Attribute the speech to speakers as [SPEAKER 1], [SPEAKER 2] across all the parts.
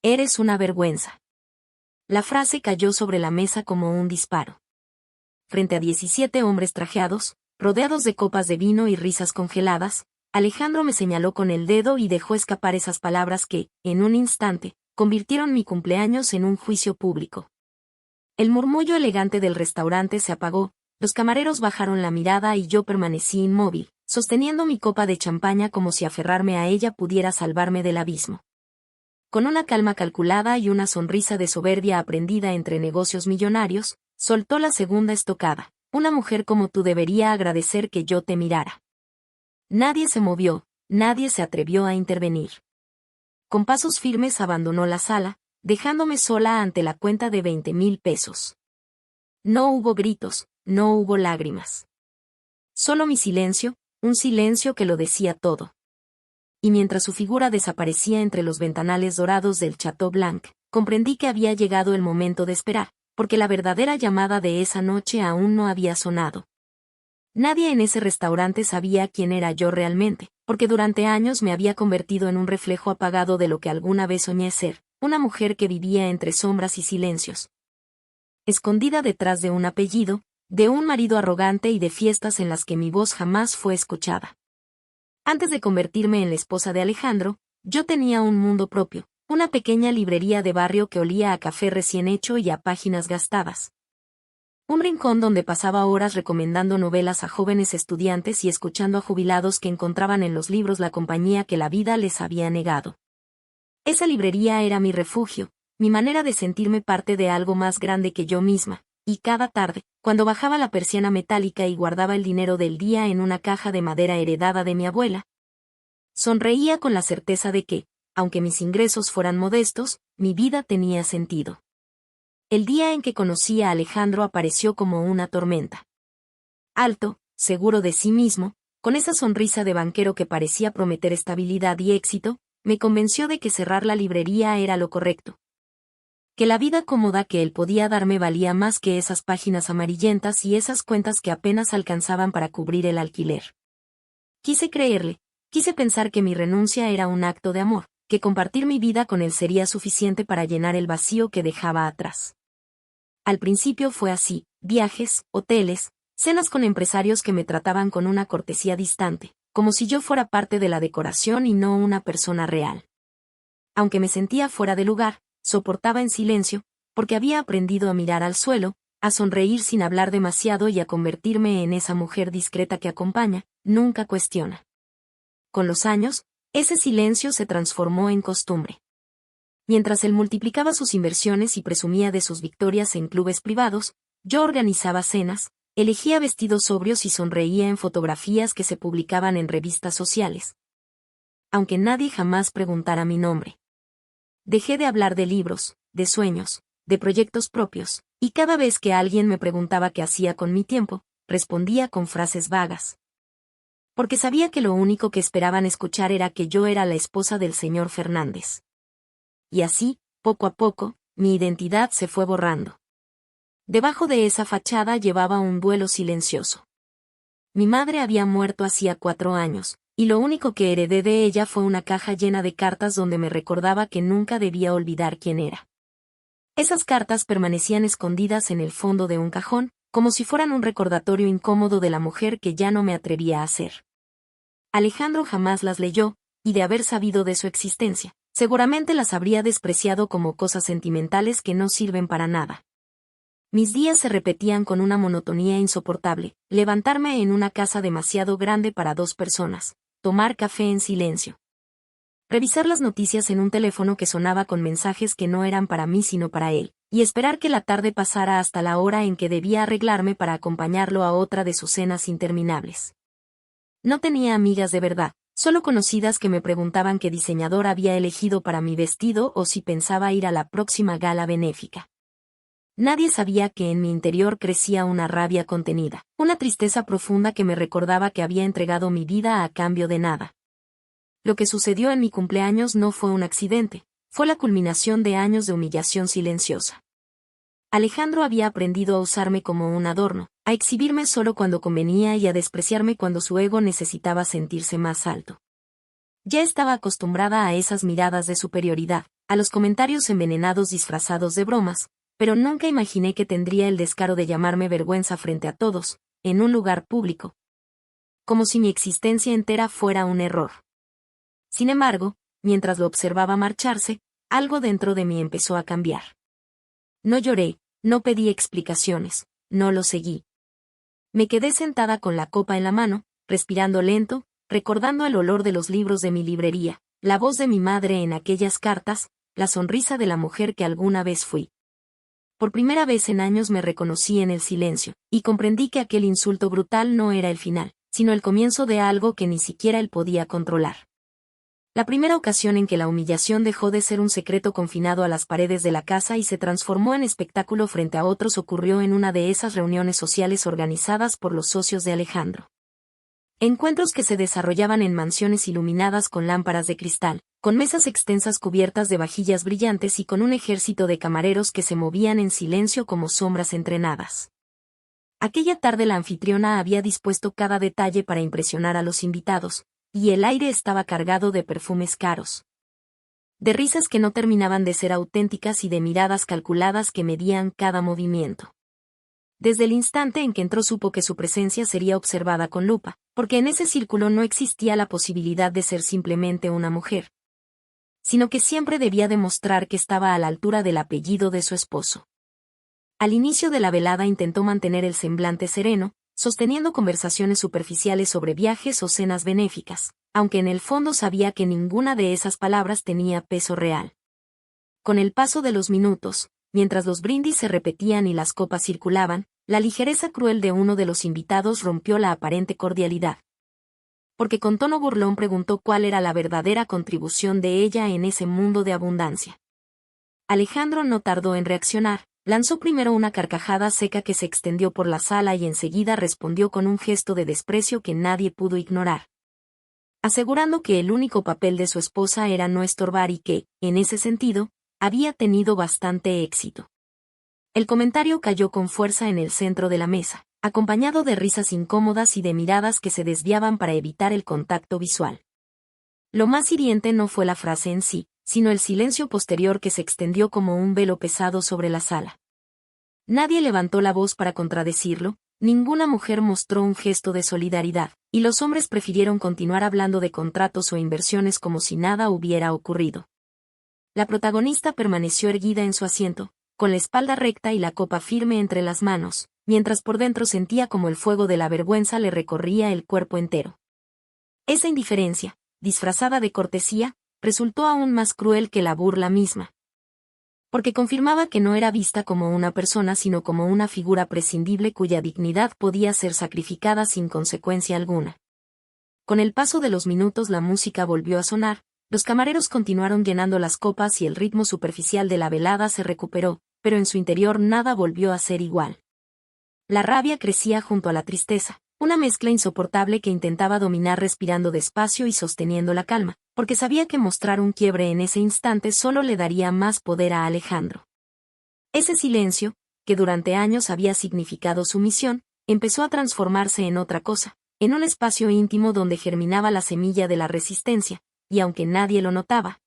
[SPEAKER 1] Eres una vergüenza. La frase cayó sobre la mesa como un disparo. Frente a 17 hombres trajeados, rodeados de copas de vino y risas congeladas, Alejandro me señaló con el dedo y dejó escapar esas palabras que, en un instante, convirtieron mi cumpleaños en un juicio público. El murmullo elegante del restaurante se apagó, los camareros bajaron la mirada y yo permanecí inmóvil, sosteniendo mi copa de champaña como si aferrarme a ella pudiera salvarme del abismo. Con una calma calculada y una sonrisa de soberbia aprendida entre negocios millonarios, soltó la segunda estocada. Una mujer como tú debería agradecer que yo te mirara. Nadie se movió, nadie se atrevió a intervenir. Con pasos firmes abandonó la sala, dejándome sola ante la cuenta de 20,000 pesos. No hubo gritos, no hubo lágrimas. Solo mi silencio, un silencio que lo decía todo. Y mientras su figura desaparecía entre los ventanales dorados del Chateau Blanc, comprendí que había llegado el momento de esperar, porque la verdadera llamada de esa noche aún no había sonado. Nadie en ese restaurante sabía quién era yo realmente, porque durante años me había convertido en un reflejo apagado de lo que alguna vez soñé ser, una mujer que vivía entre sombras y silencios. Escondida detrás de un apellido, de un marido arrogante y de fiestas en las que mi voz jamás fue escuchada. Antes de convertirme en la esposa de Alejandro, yo tenía un mundo propio, una pequeña librería de barrio que olía a café recién hecho y a páginas gastadas. Un rincón donde pasaba horas recomendando novelas a jóvenes estudiantes y escuchando a jubilados que encontraban en los libros la compañía que la vida les había negado. Esa librería era mi refugio, mi manera de sentirme parte de algo más grande que yo misma, y cada tarde, cuando bajaba la persiana metálica y guardaba el dinero del día en una caja de madera heredada de mi abuela, sonreía con la certeza de que, aunque mis ingresos fueran modestos, mi vida tenía sentido. El día en que conocí a Alejandro apareció como una tormenta. Alto, seguro de sí mismo, con esa sonrisa de banquero que parecía prometer estabilidad y éxito, me convenció de que cerrar la librería era lo correcto. Que la vida cómoda que él podía darme valía más que esas páginas amarillentas y esas cuentas que apenas alcanzaban para cubrir el alquiler. Quise creerle, quise pensar que mi renuncia era un acto de amor, que compartir mi vida con él sería suficiente para llenar el vacío que dejaba atrás. Al principio fue así, viajes, hoteles, cenas con empresarios que me trataban con una cortesía distante, como si yo fuera parte de la decoración y no una persona real. Aunque me sentía fuera de lugar, soportaba en silencio, porque había aprendido a mirar al suelo, a sonreír sin hablar demasiado y a convertirme en esa mujer discreta que acompaña, nunca cuestiona. Con los años, ese silencio se transformó en costumbre. Mientras él multiplicaba sus inversiones y presumía de sus victorias en clubes privados, yo organizaba cenas, elegía vestidos sobrios y sonreía en fotografías que se publicaban en revistas sociales. Aunque nadie jamás preguntara mi nombre. Dejé de hablar de libros, de sueños, de proyectos propios, y cada vez que alguien me preguntaba qué hacía con mi tiempo, respondía con frases vagas. Porque sabía que lo único que esperaban escuchar era que yo era la esposa del señor Fernández. Y así, poco a poco, mi identidad se fue borrando. Debajo de esa fachada llevaba un duelo silencioso. Mi madre había muerto hacía 4 años, y lo único que heredé de ella fue una caja llena de cartas donde me recordaba que nunca debía olvidar quién era. Esas cartas permanecían escondidas en el fondo de un cajón, como si fueran un recordatorio incómodo de la mujer que ya no me atrevía a ser. Alejandro jamás las leyó, y de haber sabido de su existencia, seguramente las habría despreciado como cosas sentimentales que no sirven para nada. Mis días se repetían con una monotonía insoportable, levantarme en una casa demasiado grande para 2 personas, tomar café en silencio. Revisar las noticias en un teléfono que sonaba con mensajes que no eran para mí sino para él, y esperar que la tarde pasara hasta la hora en que debía arreglarme para acompañarlo a otra de sus cenas interminables. No tenía amigas de verdad, solo conocidas que me preguntaban qué diseñador había elegido para mi vestido o si pensaba ir a la próxima gala benéfica. Nadie sabía que en mi interior crecía una rabia contenida, una tristeza profunda que me recordaba que había entregado mi vida a cambio de nada. Lo que sucedió en mi cumpleaños no fue un accidente, fue la culminación de años de humillación silenciosa. Alejandro había aprendido a usarme como un adorno, a exhibirme solo cuando convenía y a despreciarme cuando su ego necesitaba sentirse más alto. Ya estaba acostumbrada a esas miradas de superioridad, a los comentarios envenenados disfrazados de bromas, pero nunca imaginé que tendría el descaro de llamarme vergüenza frente a todos, en un lugar público. Como si mi existencia entera fuera un error. Sin embargo, mientras lo observaba marcharse, algo dentro de mí empezó a cambiar. No lloré, no pedí explicaciones, no lo seguí. Me quedé sentada con la copa en la mano, respirando lento, recordando el olor de los libros de mi librería, la voz de mi madre en aquellas cartas, la sonrisa de la mujer que alguna vez fui. Por primera vez en años me reconocí en el silencio, y comprendí que aquel insulto brutal no era el final, sino el comienzo de algo que ni siquiera él podía controlar. La primera ocasión en que la humillación dejó de ser un secreto confinado a las paredes de la casa y se transformó en espectáculo frente a otros ocurrió en una de esas reuniones sociales organizadas por los socios de Alejandro. Encuentros que se desarrollaban en mansiones iluminadas con lámparas de cristal, con mesas extensas cubiertas de vajillas brillantes y con un ejército de camareros que se movían en silencio como sombras entrenadas. Aquella tarde la anfitriona había dispuesto cada detalle para impresionar a los invitados, y el aire estaba cargado de perfumes caros. De risas que no terminaban de ser auténticas y de miradas calculadas que medían cada movimiento. Desde el instante en que entró supo que su presencia sería observada con lupa, porque en ese círculo no existía la posibilidad de ser simplemente una mujer, sino que siempre debía demostrar que estaba a la altura del apellido de su esposo. Al inicio de la velada intentó mantener el semblante sereno, sosteniendo conversaciones superficiales sobre viajes o cenas benéficas, aunque en el fondo sabía que ninguna de esas palabras tenía peso real. Con el paso de los minutos, mientras los brindis se repetían y las copas circulaban, la ligereza cruel de uno de los invitados rompió la aparente cordialidad. Porque con tono burlón preguntó cuál era la verdadera contribución de ella en ese mundo de abundancia. Alejandro no tardó en reaccionar. Lanzó primero una carcajada seca que se extendió por la sala y enseguida respondió con un gesto de desprecio que nadie pudo ignorar, asegurando que el único papel de su esposa era no estorbar y que, en ese sentido, había tenido bastante éxito. El comentario cayó con fuerza en el centro de la mesa, acompañado de risas incómodas y de miradas que se desviaban para evitar el contacto visual. Lo más hiriente no fue la frase en sí, sino el silencio posterior que se extendió como un velo pesado sobre la sala. Nadie levantó la voz para contradecirlo, ninguna mujer mostró un gesto de solidaridad, y los hombres prefirieron continuar hablando de contratos o inversiones como si nada hubiera ocurrido. La protagonista permaneció erguida en su asiento, con la espalda recta y la copa firme entre las manos, mientras por dentro sentía como el fuego de la vergüenza le recorría el cuerpo entero. Esa indiferencia, disfrazada de cortesía, resultó aún más cruel que la burla misma. Porque confirmaba que no era vista como una persona sino como una figura prescindible cuya dignidad podía ser sacrificada sin consecuencia alguna. Con el paso de los minutos la música volvió a sonar, los camareros continuaron llenando las copas y el ritmo superficial de la velada se recuperó, pero en su interior nada volvió a ser igual. La rabia crecía junto a la tristeza, una mezcla insoportable que intentaba dominar respirando despacio y sosteniendo la calma, porque sabía que mostrar un quiebre en ese instante solo le daría más poder a Alejandro. Ese silencio, que durante años había significado sumisión, empezó a transformarse en otra cosa, en un espacio íntimo donde germinaba la semilla de la resistencia, y aunque nadie lo notaba,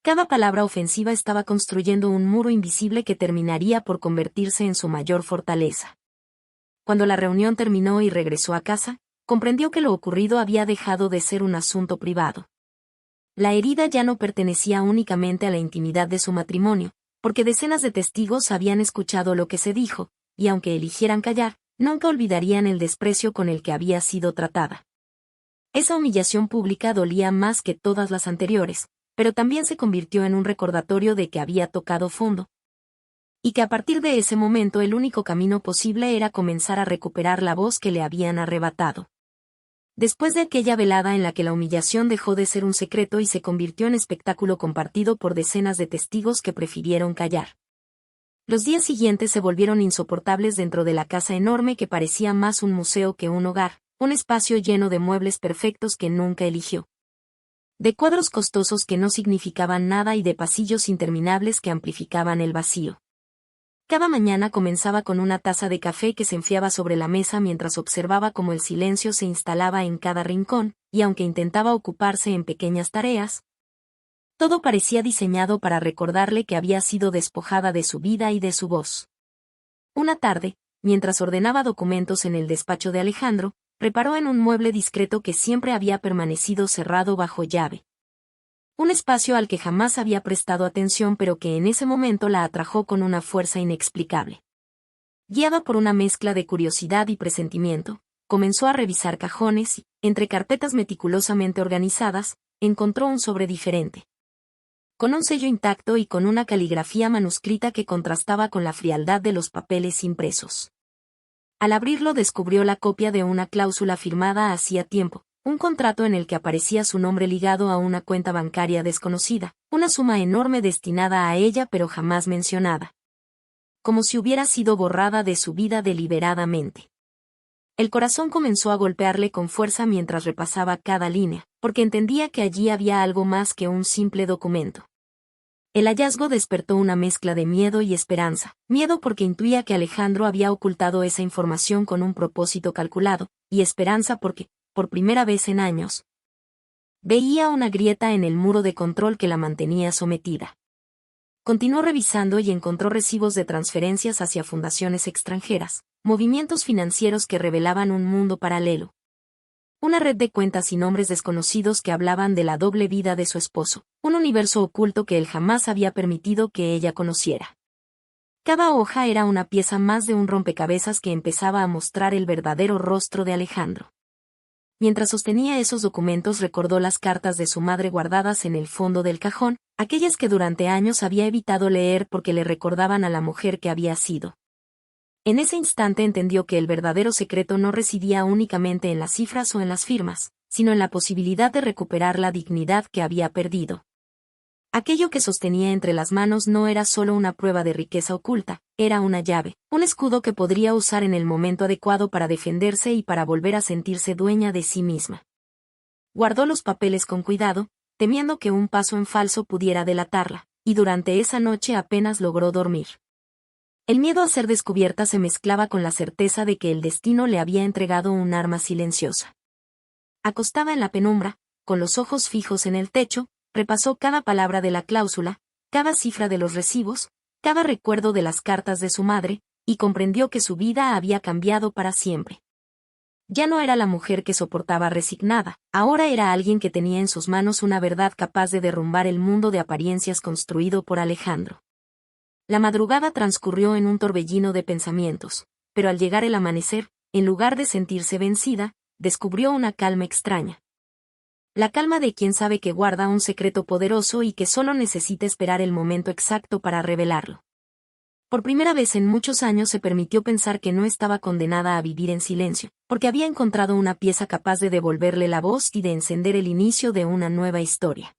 [SPEAKER 1] cada palabra ofensiva estaba construyendo un muro invisible que terminaría por convertirse en su mayor fortaleza. Cuando la reunión terminó y regresó a casa, comprendió que lo ocurrido había dejado de ser un asunto privado. La herida ya no pertenecía únicamente a la intimidad de su matrimonio, porque decenas de testigos habían escuchado lo que se dijo, y aunque eligieran callar, nunca olvidarían el desprecio con el que había sido tratada. Esa humillación pública dolía más que todas las anteriores, pero también se convirtió en un recordatorio de que había tocado fondo, y que a partir de ese momento el único camino posible era comenzar a recuperar la voz que le habían arrebatado. Después de aquella velada en la que la humillación dejó de ser un secreto y se convirtió en espectáculo compartido por decenas de testigos que prefirieron callar. Los días siguientes se volvieron insoportables dentro de la casa enorme que parecía más un museo que un hogar, un espacio lleno de muebles perfectos que nunca eligió, de cuadros costosos que no significaban nada y de pasillos interminables que amplificaban el vacío. Cada mañana comenzaba con una taza de café que se enfriaba sobre la mesa mientras observaba cómo el silencio se instalaba en cada rincón, y aunque intentaba ocuparse en pequeñas tareas, Todo parecía diseñado para recordarle que había sido despojada de su vida y de su voz. Una tarde, mientras ordenaba documentos en el despacho de Alejandro, reparó en un mueble discreto que siempre había permanecido cerrado bajo llave. Un espacio al que jamás había prestado atención, pero que en ese momento la atrajo con una fuerza inexplicable. Guiada por una mezcla de curiosidad y presentimiento, comenzó a revisar cajones y, entre carpetas meticulosamente organizadas, encontró un sobre diferente. Con un sello intacto y con una caligrafía manuscrita que contrastaba con la frialdad de los papeles impresos. Al abrirlo descubrió la copia de una cláusula firmada hacía tiempo, un contrato en el que aparecía su nombre ligado a una cuenta bancaria desconocida, una suma enorme destinada a ella pero jamás mencionada. Como si hubiera sido borrada de su vida deliberadamente. El corazón comenzó a golpearle con fuerza mientras repasaba cada línea, porque entendía que allí había algo más que un simple documento. El hallazgo despertó una mezcla de miedo y esperanza, miedo porque intuía que Alejandro había ocultado esa información con un propósito calculado, y esperanza porque, por primera vez en años, veía una grieta en el muro de control que la mantenía sometida. Continuó revisando y encontró recibos de transferencias hacia fundaciones extranjeras, movimientos financieros que revelaban un mundo paralelo. Una red de cuentas y nombres desconocidos que hablaban de la doble vida de su esposo, un universo oculto que él jamás había permitido que ella conociera. Cada hoja era una pieza más de un rompecabezas que empezaba a mostrar el verdadero rostro de Alejandro. Mientras sostenía esos documentos recordó las cartas de su madre guardadas en el fondo del cajón, aquellas que durante años había evitado leer porque le recordaban a la mujer que había sido. En ese instante entendió que el verdadero secreto no residía únicamente en las cifras o en las firmas, sino en la posibilidad de recuperar la dignidad que había perdido. Aquello que sostenía entre las manos no era solo una prueba de riqueza oculta, era una llave, un escudo que podría usar en el momento adecuado para defenderse y para volver a sentirse dueña de sí misma. Guardó los papeles con cuidado, temiendo que un paso en falso pudiera delatarla, y durante esa noche apenas logró dormir. El miedo a ser descubierta se mezclaba con la certeza de que el destino le había entregado un arma silenciosa. Acostada en la penumbra, con los ojos fijos en el techo, repasó cada palabra de la cláusula, cada cifra de los recibos, cada recuerdo de las cartas de su madre, y comprendió que su vida había cambiado para siempre. Ya no era la mujer que soportaba resignada, ahora era alguien que tenía en sus manos una verdad capaz de derrumbar el mundo de apariencias construido por Alejandro. La madrugada transcurrió en un torbellino de pensamientos, pero al llegar el amanecer, en lugar de sentirse vencida, descubrió una calma extraña. La calma de quien sabe que guarda un secreto poderoso y que solo necesita esperar el momento exacto para revelarlo. Por primera vez en muchos años se permitió pensar que no estaba condenada a vivir en silencio, porque había encontrado una pieza capaz de devolverle la voz y de encender el inicio de una nueva historia.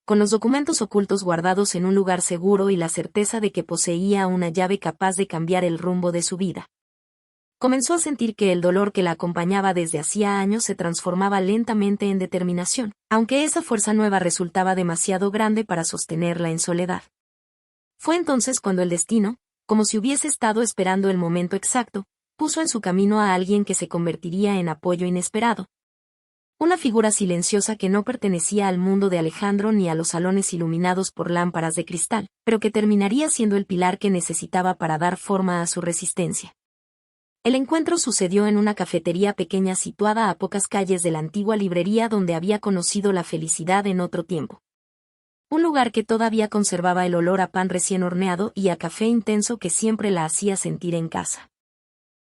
[SPEAKER 1] Con los documentos ocultos guardados en un lugar seguro y la certeza de que poseía una llave capaz de cambiar el rumbo de su vida. Comenzó a sentir que el dolor que la acompañaba desde hacía años se transformaba lentamente en determinación, aunque esa fuerza nueva resultaba demasiado grande para sostenerla en soledad. Fue entonces cuando el destino, como si hubiese estado esperando el momento exacto, puso en su camino a alguien que se convertiría en apoyo inesperado. Una figura silenciosa que no pertenecía al mundo de Alejandro ni a los salones iluminados por lámparas de cristal, pero que terminaría siendo el pilar que necesitaba para dar forma a su resistencia. El encuentro sucedió en una cafetería pequeña situada a pocas calles de la antigua librería donde había conocido la felicidad en otro tiempo. Un lugar que todavía conservaba el olor a pan recién horneado y a café intenso que siempre la hacía sentir en casa.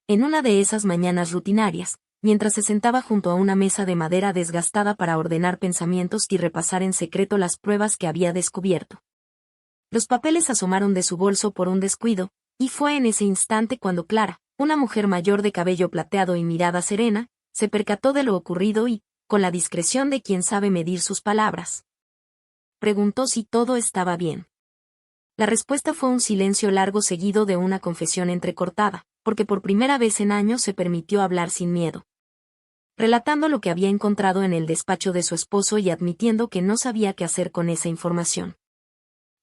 [SPEAKER 1] En una de esas mañanas rutinarias, mientras se sentaba junto a una mesa de madera desgastada para ordenar pensamientos y repasar en secreto las pruebas que había descubierto. Los papeles asomaron de su bolso por un descuido, y fue en ese instante cuando Clara, una mujer mayor de cabello plateado y mirada serena, se percató de lo ocurrido y, con la discreción de quien sabe medir sus palabras, preguntó si todo estaba bien. La respuesta fue un silencio largo seguido de una confesión entrecortada, porque por primera vez en años se permitió hablar sin miedo. Relatando lo que había encontrado en el despacho de su esposo y admitiendo que no sabía qué hacer con esa información.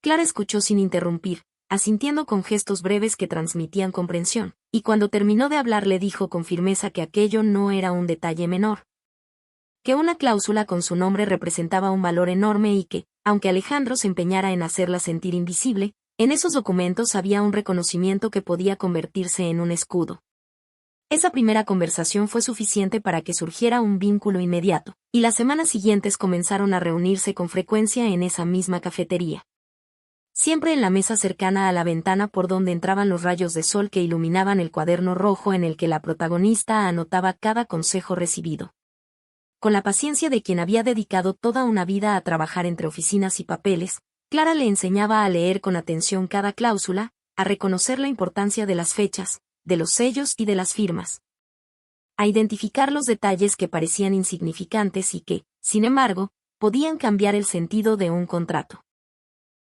[SPEAKER 1] Clara escuchó sin interrumpir, asintiendo con gestos breves que transmitían comprensión, y cuando terminó de hablar le dijo con firmeza que aquello no era un detalle menor. Que una cláusula con su nombre representaba un valor enorme y que, Aunque Alejandro se empeñara en hacerla sentir invisible, en esos documentos había un reconocimiento que podía convertirse en un escudo. Esa primera conversación fue suficiente para que surgiera un vínculo inmediato, y las semanas siguientes comenzaron a reunirse con frecuencia en esa misma cafetería. Siempre en la mesa cercana a la ventana por donde entraban los rayos de sol que iluminaban el cuaderno rojo en el que la protagonista anotaba cada consejo recibido. Con la paciencia de quien había dedicado toda una vida a trabajar entre oficinas y papeles, Clara le enseñaba a leer con atención cada cláusula, a reconocer la importancia de las fechas, de los sellos y de las firmas, a identificar los detalles que parecían insignificantes y que, sin embargo, podían cambiar el sentido de un contrato.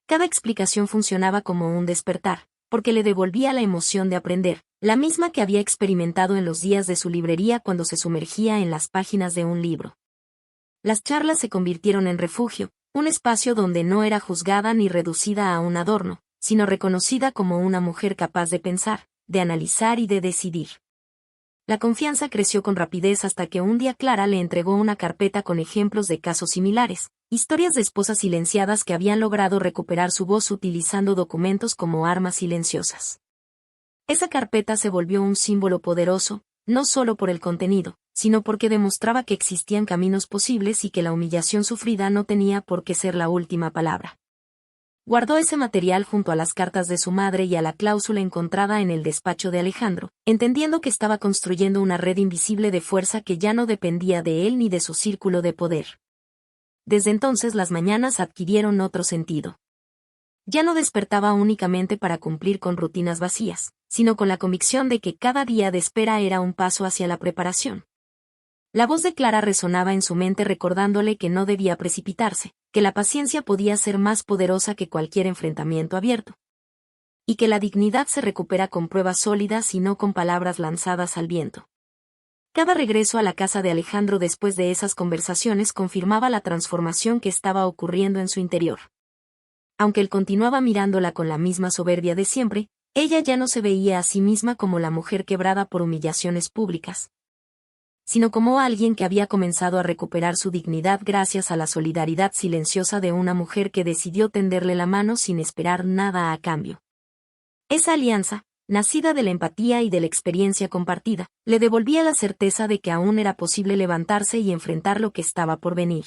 [SPEAKER 1] Cada explicación funcionaba como un despertar, porque le devolvía la emoción de aprender, la misma que había experimentado en los días de su librería cuando se sumergía en las páginas de un libro. Las charlas se convirtieron en refugio, un espacio donde no era juzgada ni reducida a un adorno, sino reconocida como una mujer capaz de pensar, de analizar y de decidir. La confianza creció con rapidez hasta que un día Clara le entregó una carpeta con ejemplos de casos similares, historias de esposas silenciadas que habían logrado recuperar su voz utilizando documentos como armas silenciosas. Esa carpeta se volvió un símbolo poderoso, no solo por el contenido, sino porque demostraba que existían caminos posibles y que la humillación sufrida no tenía por qué ser la última palabra. Guardó ese material junto a las cartas de su madre y a la cláusula encontrada en el despacho de Alejandro, entendiendo que estaba construyendo una red invisible de fuerza que ya no dependía de él ni de su círculo de poder. Desde entonces las mañanas adquirieron otro sentido. Ya no despertaba únicamente para cumplir con rutinas vacías, sino con la convicción de que cada día de espera era un paso hacia la preparación. La voz de Clara resonaba en su mente recordándole que no debía precipitarse, que la paciencia podía ser más poderosa que cualquier enfrentamiento abierto. Y que la dignidad se recupera con pruebas sólidas y no con palabras lanzadas al viento. Cada regreso a la casa de Alejandro después de esas conversaciones confirmaba la transformación que estaba ocurriendo en su interior. Aunque él continuaba mirándola con la misma soberbia de siempre, ella ya no se veía a sí misma como la mujer quebrada por humillaciones públicas, sino como alguien que había comenzado a recuperar su dignidad gracias a la solidaridad silenciosa de una mujer que decidió tenderle la mano sin esperar nada a cambio. Esa alianza, nacida de la empatía y de la experiencia compartida, le devolvía la certeza de que aún era posible levantarse y enfrentar lo que estaba por venir.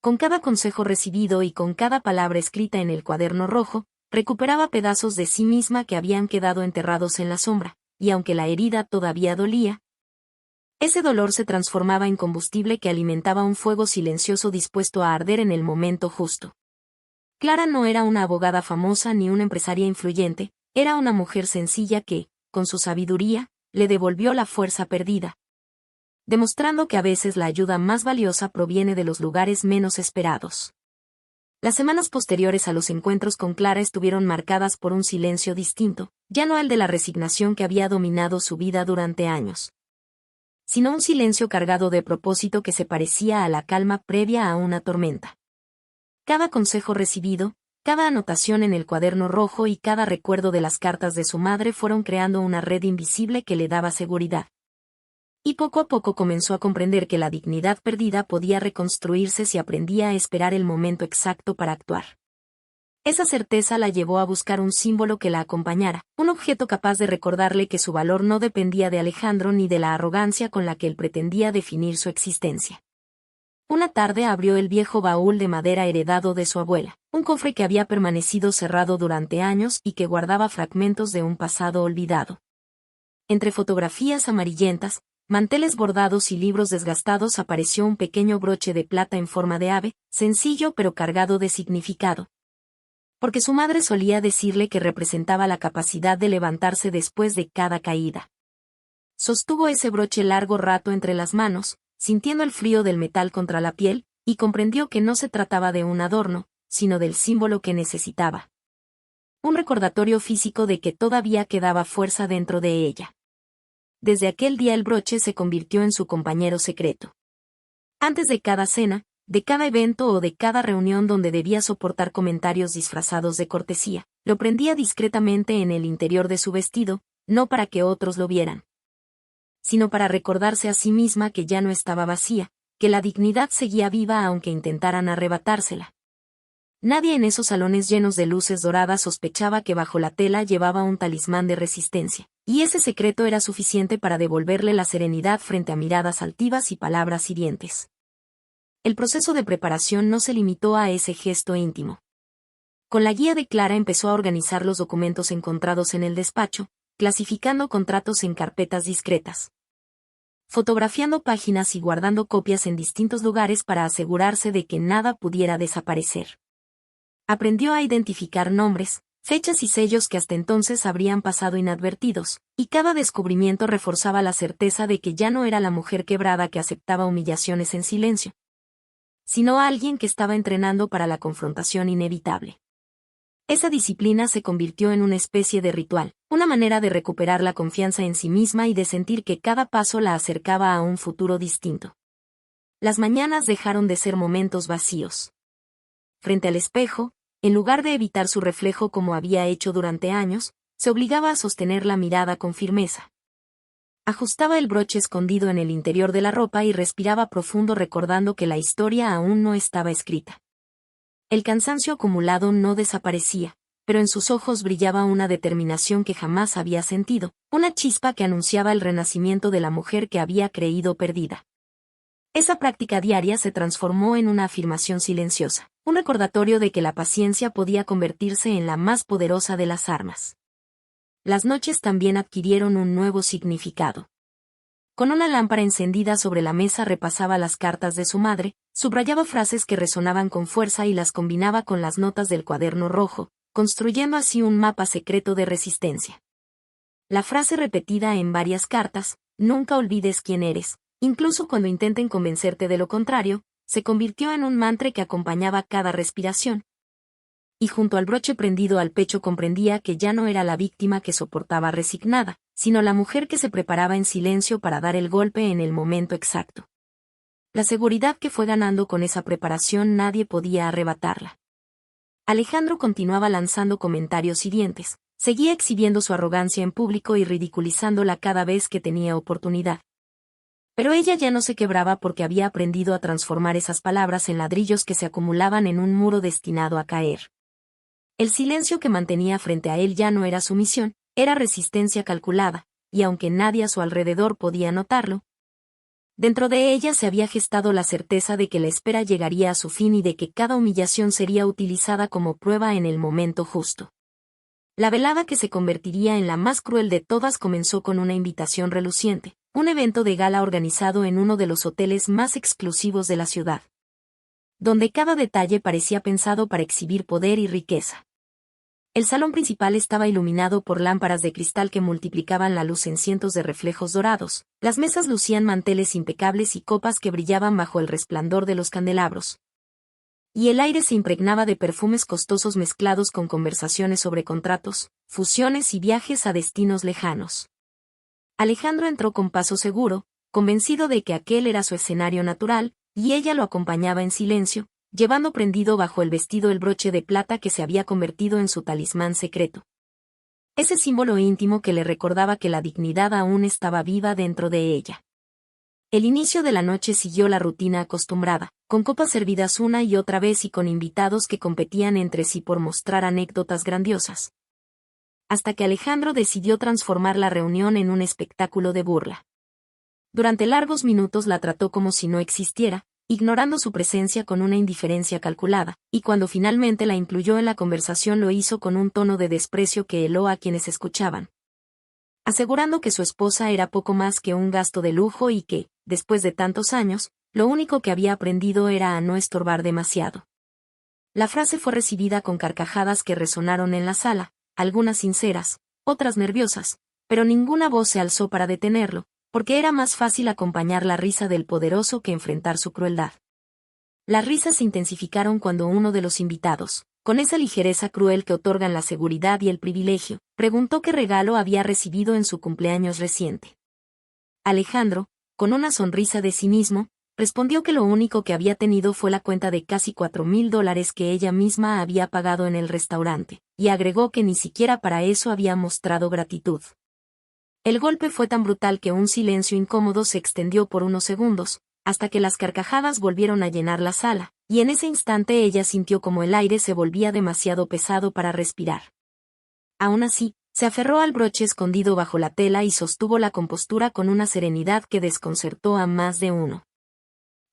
[SPEAKER 1] Con cada consejo recibido y con cada palabra escrita en el cuaderno rojo, recuperaba pedazos de sí misma que habían quedado enterrados en la sombra, y aunque la herida todavía dolía, ese dolor se transformaba en combustible que alimentaba un fuego silencioso dispuesto a arder en el momento justo. Clara no era una abogada famosa ni una empresaria influyente, era una mujer sencilla que, con su sabiduría, le devolvió la fuerza perdida, demostrando que a veces la ayuda más valiosa proviene de los lugares menos esperados. Las semanas posteriores a los encuentros con Clara estuvieron marcadas por un silencio distinto, ya no el de la resignación que había dominado su vida durante años, sino un silencio cargado de propósito que se parecía a la calma previa a una tormenta. Cada consejo recibido, cada anotación en el cuaderno rojo y cada recuerdo de las cartas de su madre fueron creando una red invisible que le daba seguridad. Y poco a poco comenzó a comprender que la dignidad perdida podía reconstruirse si aprendía a esperar el momento exacto para actuar. Esa certeza la llevó a buscar un símbolo que la acompañara, un objeto capaz de recordarle que su valor no dependía de Alejandro ni de la arrogancia con la que él pretendía definir su existencia. Una tarde abrió el viejo baúl de madera heredado de su abuela, un cofre que había permanecido cerrado durante años y que guardaba fragmentos de un pasado olvidado. Entre fotografías amarillentas, manteles bordados y libros desgastados apareció un pequeño broche de plata en forma de ave, sencillo pero cargado de significado, porque su madre solía decirle que representaba la capacidad de levantarse después de cada caída. Sostuvo ese broche largo rato entre las manos, sintiendo el frío del metal contra la piel, y comprendió que no se trataba de un adorno, sino del símbolo que necesitaba. Un recordatorio físico de que todavía quedaba fuerza dentro de ella. Desde aquel día el broche se convirtió en su compañero secreto. Antes de cada cena, de cada evento o de cada reunión donde debía soportar comentarios disfrazados de cortesía, lo prendía discretamente en el interior de su vestido, no para que otros lo vieran, sino para recordarse a sí misma que ya no estaba vacía, que la dignidad seguía viva aunque intentaran arrebatársela. Nadie en esos salones llenos de luces doradas sospechaba que bajo la tela llevaba un talismán de resistencia, y ese secreto era suficiente para devolverle la serenidad frente a miradas altivas y palabras hirientes. El proceso de preparación no se limitó a ese gesto íntimo. Con la guía de Clara empezó a organizar los documentos encontrados en el despacho, clasificando contratos en carpetas discretas, fotografiando páginas y guardando copias en distintos lugares para asegurarse de que nada pudiera desaparecer. Aprendió a identificar nombres, fechas y sellos que hasta entonces habrían pasado inadvertidos, y cada descubrimiento reforzaba la certeza de que ya no era la mujer quebrada que aceptaba humillaciones en silencio, sino alguien que estaba entrenando para la confrontación inevitable. Esa disciplina se convirtió en una especie de ritual, una manera de recuperar la confianza en sí misma y de sentir que cada paso la acercaba a un futuro distinto. Las mañanas dejaron de ser momentos vacíos. Frente al espejo, en lugar de evitar su reflejo como había hecho durante años, se obligaba a sostener la mirada con firmeza. Ajustaba el broche escondido en el interior de la ropa y respiraba profundo recordando que la historia aún no estaba escrita. El cansancio acumulado no desaparecía, pero en sus ojos brillaba una determinación que jamás había sentido, una chispa que anunciaba el renacimiento de la mujer que había creído perdida. Esa práctica diaria se transformó en una afirmación silenciosa, un recordatorio de que la paciencia podía convertirse en la más poderosa de las armas. Las noches también adquirieron un nuevo significado. Con una lámpara encendida sobre la mesa repasaba las cartas de su madre, subrayaba frases que resonaban con fuerza y las combinaba con las notas del cuaderno rojo, construyendo así un mapa secreto de resistencia. La frase repetida en varias cartas, "Nunca olvides quién eres", incluso cuando intenten convencerte de lo contrario, se convirtió en un mantra que acompañaba cada respiración. Y junto al broche prendido al pecho comprendía que ya no era la víctima que soportaba resignada, sino la mujer que se preparaba en silencio para dar el golpe en el momento exacto. La seguridad que fue ganando con esa preparación nadie podía arrebatarla. Alejandro continuaba lanzando comentarios hirientes, seguía exhibiendo su arrogancia en público y ridiculizándola cada vez que tenía oportunidad. Pero ella ya no se quebraba porque había aprendido a transformar esas palabras en ladrillos que se acumulaban en un muro destinado a caer. El silencio que mantenía frente a él ya no era sumisión, era resistencia calculada, y aunque nadie a su alrededor podía notarlo, dentro de ella se había gestado la certeza de que la espera llegaría a su fin y de que cada humillación sería utilizada como prueba en el momento justo. La velada que se convertiría en la más cruel de todas comenzó con una invitación reluciente, un evento de gala organizado en uno de los hoteles más exclusivos de la ciudad, donde cada detalle parecía pensado para exhibir poder y riqueza. El salón principal estaba iluminado por lámparas de cristal que multiplicaban la luz en cientos de reflejos dorados, las mesas lucían manteles impecables y copas que brillaban bajo el resplandor de los candelabros. Y el aire se impregnaba de perfumes costosos mezclados con conversaciones sobre contratos, fusiones y viajes a destinos lejanos. Alejandro entró con paso seguro, convencido de que aquel era su escenario natural, y ella lo acompañaba en silencio, llevando prendido bajo el vestido el broche de plata que se había convertido en su talismán secreto. Ese símbolo íntimo que le recordaba que la dignidad aún estaba viva dentro de ella. El inicio de la noche siguió la rutina acostumbrada, con copas servidas una y otra vez y con invitados que competían entre sí por mostrar anécdotas grandiosas. Hasta que Alejandro decidió transformar la reunión en un espectáculo de burla. Durante largos minutos la trató como si no existiera, ignorando su presencia con una indiferencia calculada, y cuando finalmente la incluyó en la conversación lo hizo con un tono de desprecio que heló a quienes escuchaban, asegurando que su esposa era poco más que un gasto de lujo y que, después de tantos años, lo único que había aprendido era a no estorbar demasiado. La frase fue recibida con carcajadas que resonaron en la sala, algunas sinceras, otras nerviosas, pero ninguna voz se alzó para detenerlo, porque era más fácil acompañar la risa del poderoso que enfrentar su crueldad. Las risas se intensificaron cuando uno de los invitados, con esa ligereza cruel que otorgan la seguridad y el privilegio, preguntó qué regalo había recibido en su cumpleaños reciente. Alejandro, con una sonrisa de cinismo, respondió que lo único que había tenido fue la cuenta de casi $4,000 que ella misma había pagado en el restaurante, y agregó que ni siquiera para eso había mostrado gratitud. El golpe fue tan brutal que un silencio incómodo se extendió por unos segundos, hasta que las carcajadas volvieron a llenar la sala, y en ese instante ella sintió como el aire se volvía demasiado pesado para respirar. Aún así, se aferró al broche escondido bajo la tela y sostuvo la compostura con una serenidad que desconcertó a más de uno.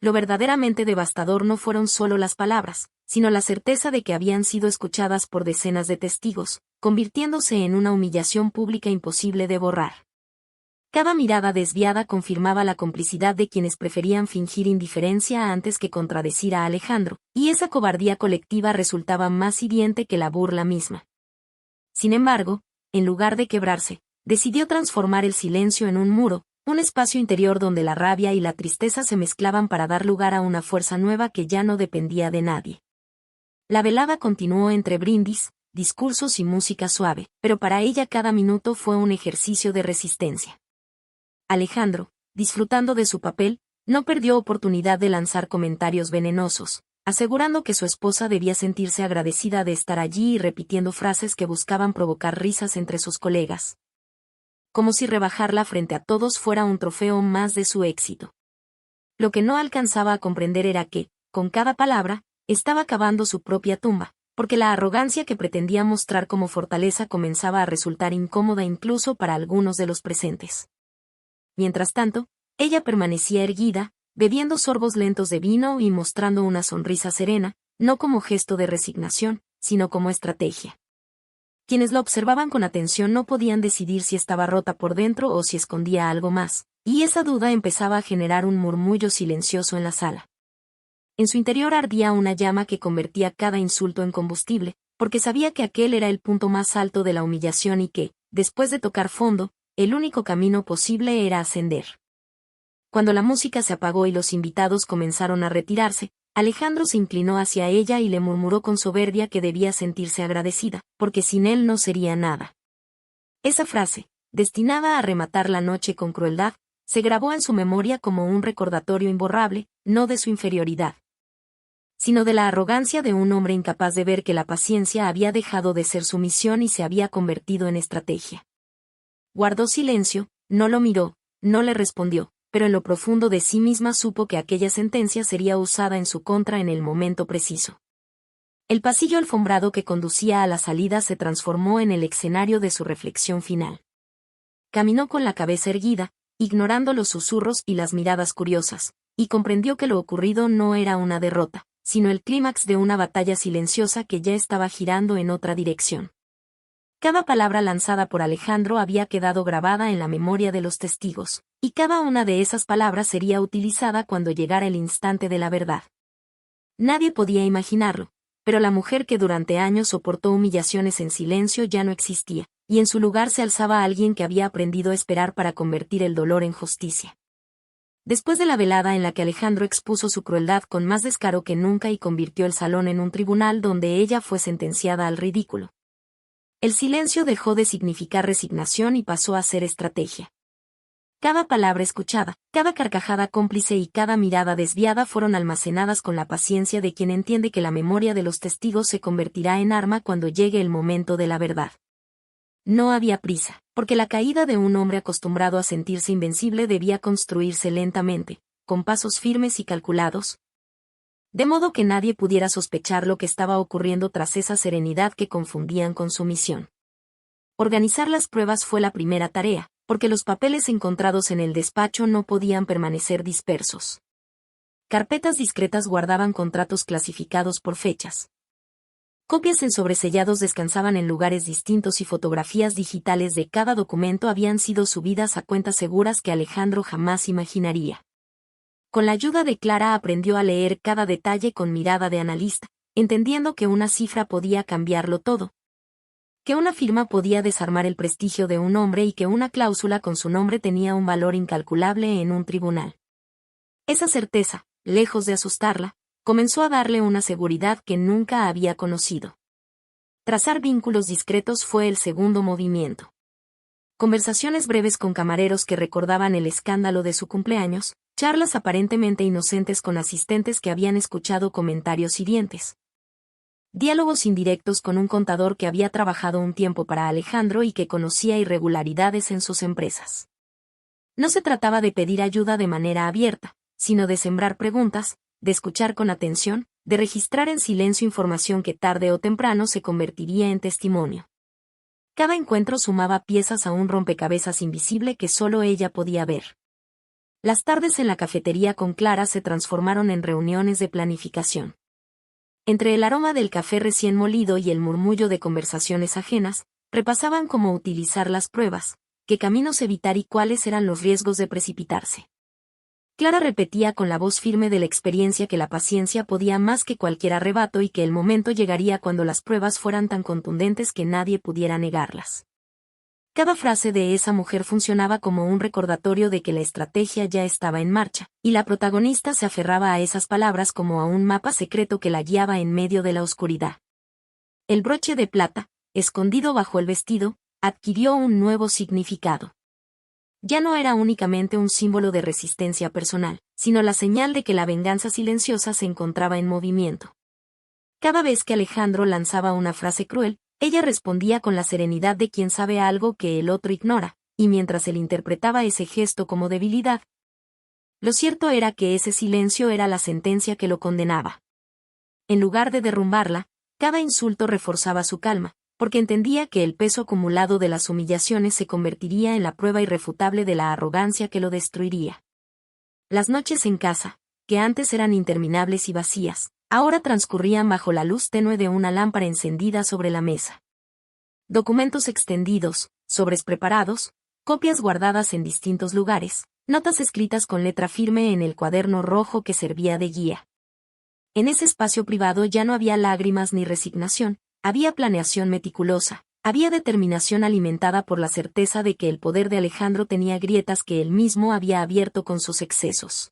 [SPEAKER 1] Lo verdaderamente devastador no fueron solo las palabras, sino la certeza de que habían sido escuchadas por decenas de testigos, convirtiéndose en una humillación pública imposible de borrar. Cada mirada desviada confirmaba la complicidad de quienes preferían fingir indiferencia antes que contradecir a Alejandro, y esa cobardía colectiva resultaba más hiriente que la burla misma. Sin embargo, en lugar de quebrarse, decidió transformar el silencio en un muro, un espacio interior donde la rabia y la tristeza se mezclaban para dar lugar a una fuerza nueva que ya no dependía de nadie. La velada continuó entre brindis, discursos y música suave, pero para ella cada minuto fue un ejercicio de resistencia. Alejandro, disfrutando de su papel, no perdió oportunidad de lanzar comentarios venenosos, asegurando que su esposa debía sentirse agradecida de estar allí y repitiendo frases que buscaban provocar risas entre sus colegas. Como si rebajarla frente a todos fuera un trofeo más de su éxito. Lo que no alcanzaba a comprender era que, con cada palabra, estaba cavando su propia tumba, porque la arrogancia que pretendía mostrar como fortaleza comenzaba a resultar incómoda incluso para algunos de los presentes. Mientras tanto, ella permanecía erguida, bebiendo sorbos lentos de vino y mostrando una sonrisa serena, no como gesto de resignación, sino como estrategia. Quienes la observaban con atención no podían decidir si estaba rota por dentro o si escondía algo más, y esa duda empezaba a generar un murmullo silencioso en la sala. En su interior ardía una llama que convertía cada insulto en combustible, porque sabía que aquel era el punto más alto de la humillación y que, después de tocar fondo, el único camino posible era ascender. Cuando la música se apagó y los invitados comenzaron a retirarse, Alejandro se inclinó hacia ella y le murmuró con soberbia que debía sentirse agradecida, porque sin él no sería nada. Esa frase, destinada a rematar la noche con crueldad, se grabó en su memoria como un recordatorio imborrable, no de su inferioridad, sino de la arrogancia de un hombre incapaz de ver que la paciencia había dejado de ser su misión y se había convertido en estrategia. Guardó silencio, no lo miró, no le respondió, pero en lo profundo de sí misma supo que aquella sentencia sería usada en su contra en el momento preciso. El pasillo alfombrado que conducía a la salida se transformó en el escenario de su reflexión final. Caminó con la cabeza erguida, ignorando los susurros y las miradas curiosas, y comprendió que lo ocurrido no era una derrota, sino el clímax de una batalla silenciosa que ya estaba girando en otra dirección. Cada palabra lanzada por Alejandro había quedado grabada en la memoria de los testigos, y cada una de esas palabras sería utilizada cuando llegara el instante de la verdad. Nadie podía imaginarlo, pero la mujer que durante años soportó humillaciones en silencio ya no existía, y en su lugar se alzaba alguien que había aprendido a esperar para convertir el dolor en justicia. Después de la velada en la que Alejandro expuso su crueldad con más descaro que nunca y convirtió el salón en un tribunal donde ella fue sentenciada al ridículo, el silencio dejó de significar resignación y pasó a ser estrategia. Cada palabra escuchada, cada carcajada cómplice y cada mirada desviada fueron almacenadas con la paciencia de quien entiende que la memoria de los testigos se convertirá en arma cuando llegue el momento de la verdad. No había prisa, porque la caída de un hombre acostumbrado a sentirse invencible debía construirse lentamente, con pasos firmes y calculados, de modo que nadie pudiera sospechar lo que estaba ocurriendo tras esa serenidad que confundían con su misión. Organizar las pruebas fue la primera tarea, porque los papeles encontrados en el despacho no podían permanecer dispersos. Carpetas discretas guardaban contratos clasificados por fechas. Copias en sobresellados descansaban en lugares distintos y fotografías digitales de cada documento habían sido subidas a cuentas seguras que Alejandro jamás imaginaría. Con la ayuda de Clara aprendió a leer cada detalle con mirada de analista, entendiendo que una cifra podía cambiarlo todo, que una firma podía desarmar el prestigio de un hombre y que una cláusula con su nombre tenía un valor incalculable en un tribunal. Esa certeza, lejos de asustarla, comenzó a darle una seguridad que nunca había conocido. Trazar vínculos discretos fue el segundo movimiento. Conversaciones breves con camareros que recordaban el escándalo de su cumpleaños, charlas aparentemente inocentes con asistentes que habían escuchado comentarios hirientes. Diálogos indirectos con un contador que había trabajado un tiempo para Alejandro y que conocía irregularidades en sus empresas. No se trataba de pedir ayuda de manera abierta, sino de sembrar preguntas, de escuchar con atención, de registrar en silencio información que tarde o temprano se convertiría en testimonio. Cada encuentro sumaba piezas a un rompecabezas invisible que solo ella podía ver. Las tardes en la cafetería con Clara se transformaron en reuniones de planificación. Entre el aroma del café recién molido y el murmullo de conversaciones ajenas, repasaban cómo utilizar las pruebas, qué caminos evitar y cuáles eran los riesgos de precipitarse. Clara repetía con la voz firme de la experiencia que la paciencia podía más que cualquier arrebato y que el momento llegaría cuando las pruebas fueran tan contundentes que nadie pudiera negarlas. Cada frase de esa mujer funcionaba como un recordatorio de que la estrategia ya estaba en marcha, y la protagonista se aferraba a esas palabras como a un mapa secreto que la guiaba en medio de la oscuridad. El broche de plata, escondido bajo el vestido, adquirió un nuevo significado. Ya no era únicamente un símbolo de resistencia personal, sino la señal de que la venganza silenciosa se encontraba en movimiento. Cada vez que Alejandro lanzaba una frase cruel, ella respondía con la serenidad de quien sabe algo que el otro ignora, y mientras él interpretaba ese gesto como debilidad, lo cierto era que ese silencio era la sentencia que lo condenaba. En lugar de derrumbarla, cada insulto reforzaba su calma, porque entendía que el peso acumulado de las humillaciones se convertiría en la prueba irrefutable de la arrogancia que lo destruiría. Las noches en casa, que antes eran interminables y vacías, ahora transcurrían bajo la luz tenue de una lámpara encendida sobre la mesa. Documentos extendidos, sobres preparados, copias guardadas en distintos lugares, notas escritas con letra firme en el cuaderno rojo que servía de guía. En ese espacio privado ya no había lágrimas ni resignación, había planeación meticulosa, había determinación alimentada por la certeza de que el poder de Alejandro tenía grietas que él mismo había abierto con sus excesos.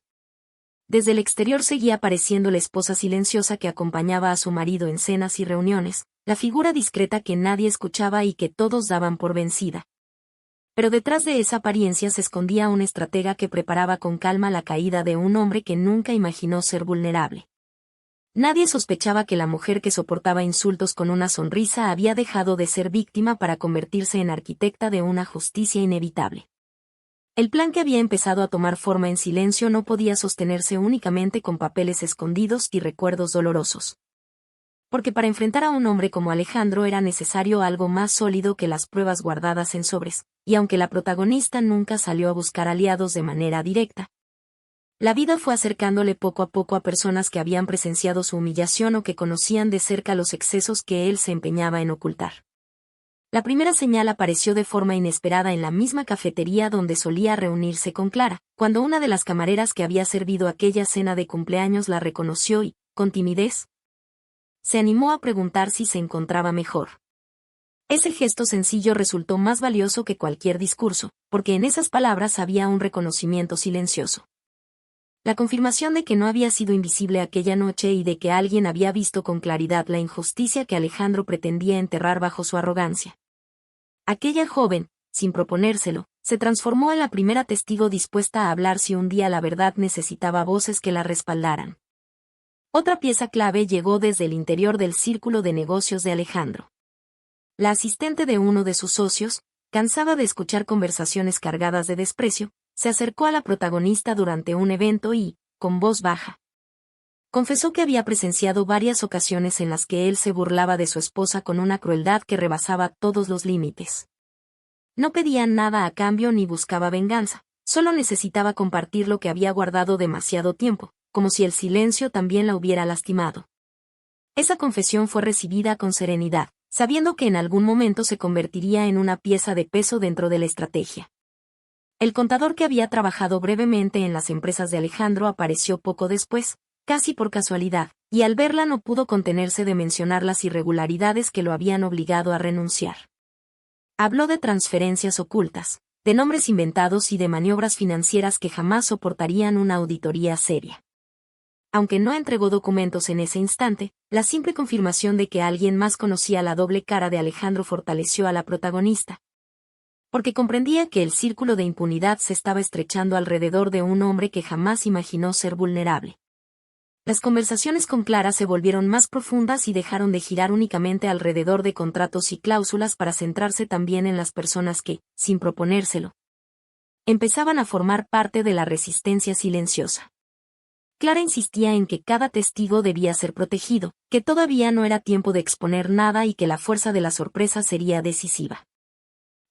[SPEAKER 1] Desde el exterior seguía apareciendo la esposa silenciosa que acompañaba a su marido en cenas y reuniones, la figura discreta que nadie escuchaba y que todos daban por vencida. Pero detrás de esa apariencia se escondía un estratega que preparaba con calma la caída de un hombre que nunca imaginó ser vulnerable. Nadie sospechaba que la mujer que soportaba insultos con una sonrisa había dejado de ser víctima para convertirse en arquitecta de una justicia inevitable. El plan que había empezado a tomar forma en silencio no podía sostenerse únicamente con papeles escondidos y recuerdos dolorosos. Porque para enfrentar a un hombre como Alejandro era necesario algo más sólido que las pruebas guardadas en sobres, y aunque la protagonista nunca salió a buscar aliados de manera directa, la vida fue acercándole poco a poco a personas que habían presenciado su humillación o que conocían de cerca los excesos que él se empeñaba en ocultar. La primera señal apareció de forma inesperada en la misma cafetería donde solía reunirse con Clara, cuando una de las camareras que había servido aquella cena de cumpleaños la reconoció y, con timidez, se animó a preguntar si se encontraba mejor. Ese gesto sencillo resultó más valioso que cualquier discurso, porque en esas palabras había un reconocimiento silencioso. La confirmación de que no había sido invisible aquella noche y de que alguien había visto con claridad la injusticia que Alejandro pretendía enterrar bajo su arrogancia. Aquella joven, sin proponérselo, se transformó en la primera testigo dispuesta a hablar si un día la verdad necesitaba voces que la respaldaran. Otra pieza clave llegó desde el interior del círculo de negocios de Alejandro. La asistente de uno de sus socios, cansada de escuchar conversaciones cargadas de desprecio, se acercó a la protagonista durante un evento y, con voz baja, confesó que había presenciado varias ocasiones en las que él se burlaba de su esposa con una crueldad que rebasaba todos los límites. No pedía nada a cambio ni buscaba venganza, solo necesitaba compartir lo que había guardado demasiado tiempo, como si el silencio también la hubiera lastimado. Esa confesión fue recibida con serenidad, sabiendo que en algún momento se convertiría en una pieza de peso dentro de la estrategia. El contador que había trabajado brevemente en las empresas de Alejandro apareció poco después, casi por casualidad, y al verla no pudo contenerse de mencionar las irregularidades que lo habían obligado a renunciar. Habló de transferencias ocultas, de nombres inventados y de maniobras financieras que jamás soportarían una auditoría seria. Aunque no entregó documentos en ese instante, la simple confirmación de que alguien más conocía la doble cara de Alejandro fortaleció a la protagonista, porque comprendía que el círculo de impunidad se estaba estrechando alrededor de un hombre que jamás imaginó ser vulnerable. Las conversaciones con Clara se volvieron más profundas y dejaron de girar únicamente alrededor de contratos y cláusulas para centrarse también en las personas que, sin proponérselo, empezaban a formar parte de la resistencia silenciosa. Clara insistía en que cada testigo debía ser protegido, que todavía no era tiempo de exponer nada y que la fuerza de la sorpresa sería decisiva.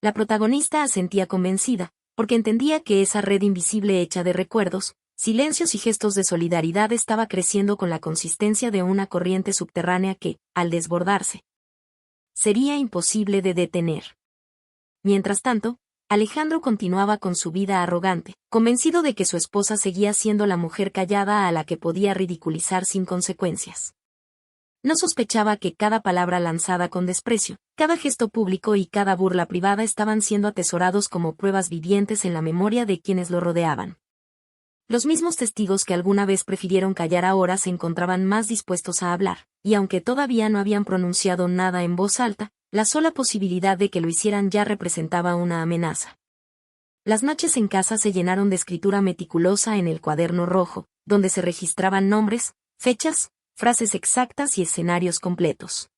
[SPEAKER 1] La protagonista asentía convencida, porque entendía que esa red invisible hecha de recuerdos, silencios y gestos de solidaridad estaba creciendo con la consistencia de una corriente subterránea que, al desbordarse, sería imposible de detener. Mientras tanto, Alejandro continuaba con su vida arrogante, convencido de que su esposa seguía siendo la mujer callada a la que podía ridiculizar sin consecuencias. No sospechaba que cada palabra lanzada con desprecio, cada gesto público y cada burla privada estaban siendo atesorados como pruebas vivientes en la memoria de quienes lo rodeaban. Los mismos testigos que alguna vez prefirieron callar ahora se encontraban más dispuestos a hablar, y aunque todavía no habían pronunciado nada en voz alta, la sola posibilidad de que lo hicieran ya representaba una amenaza. Las noches en casa se llenaron de escritura meticulosa en el cuaderno rojo, donde se registraban nombres, fechas, frases exactas y escenarios completos.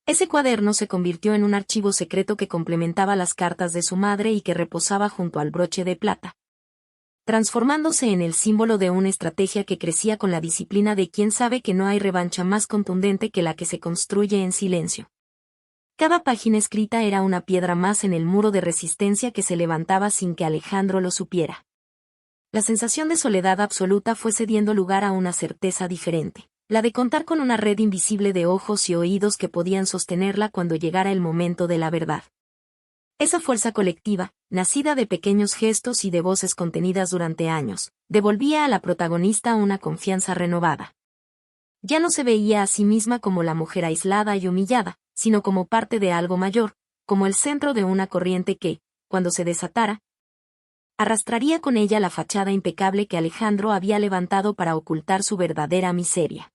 [SPEAKER 1] Ese cuaderno se convirtió en un archivo secreto que complementaba las cartas de su madre y que reposaba junto al broche de plata, transformándose en el símbolo de una estrategia que crecía con la disciplina de quien sabe que no hay revancha más contundente que la que se construye en silencio. Cada página escrita era una piedra más en el muro de resistencia que se levantaba sin que Alejandro lo supiera. La sensación de soledad absoluta fue cediendo lugar a una certeza diferente, la de contar con una red invisible de ojos y oídos que podían sostenerla cuando llegara el momento de la verdad. Esa fuerza colectiva, nacida de pequeños gestos y de voces contenidas durante años, devolvía a la protagonista una confianza renovada. Ya no se veía a sí misma como la mujer aislada y humillada, sino como parte de algo mayor, como el centro de una corriente que, cuando se desatara, arrastraría con ella la fachada impecable que Alejandro había levantado para ocultar su verdadera miseria.